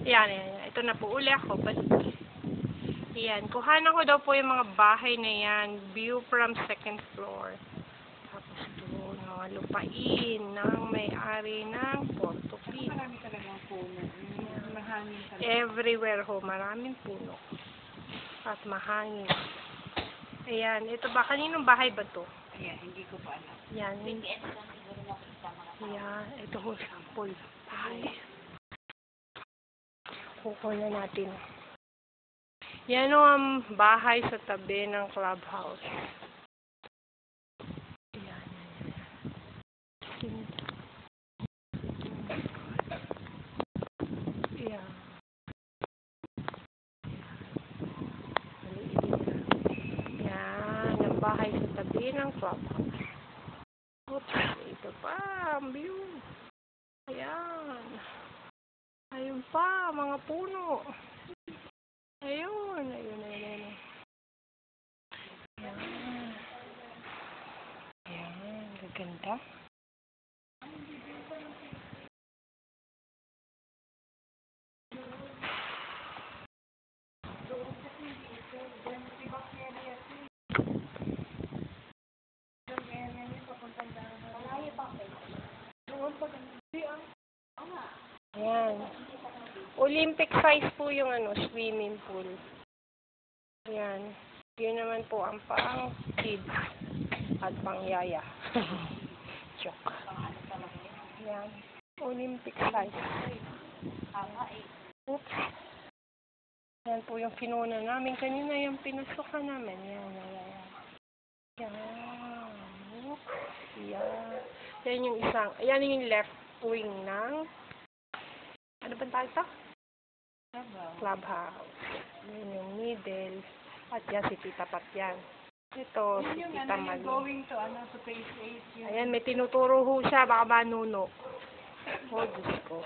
Yan, yan, yan. Ito na po. Uli ako. Yan. Kuhanan ko daw po yung mga bahay na yan. View from second floor. Tapos doon, mga lupain ng may-ari ng Portopin. Marami talagang puno. Mahangin talaga. Everywhere ho. Maraming puno. At mahangin. Ayan. Ito ba? Kaninong bahay ba to? Ayan, hindi ko pa alam. Yan. Yan. Ito ho. Sample. Bahay. Kukunan natin. Yan o ang bahay sa tabi ng clubhouse. Yan. Yan. Yan. Ang bahay sa tabi ng clubhouse. Oops. Ito pa. Ang view. Ayan. Ayun pa. Mga puno. Ayun, ayun, ayun. Ayan. Ayan, gaganda. Ayan. Olympic size po yung swimming pool. Ayan. Yun naman po ang pang kids at pang yaya. Joke. Ayan. Olympic size. Oops. Ayan po yung pinuna namin. Kanina yung pinasukan namin. Ayan, ayan, ayan. Ayan. Oops. Ayan. Ayan yung isang, ayan yung left wing ng, ano ba tayo ito? Clubhouse. Yun yung middle. At yan, si Tita Pat yan. Ito, si Tita Mali. Going to, to phase 8. Ayan, may tinuturo ho siya. Baka manuno. Oh, Diyos ko.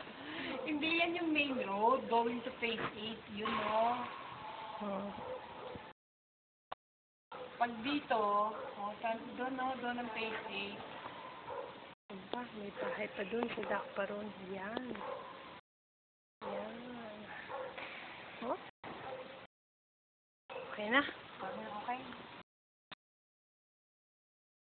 Hindi yan yung main road. Going to phase 8, yun o. Pag dito, doon ang phase 8. Aba, may bahay pa dun. Si Dak pa ron. Yan. Yan. Oh. Okay na. Okay.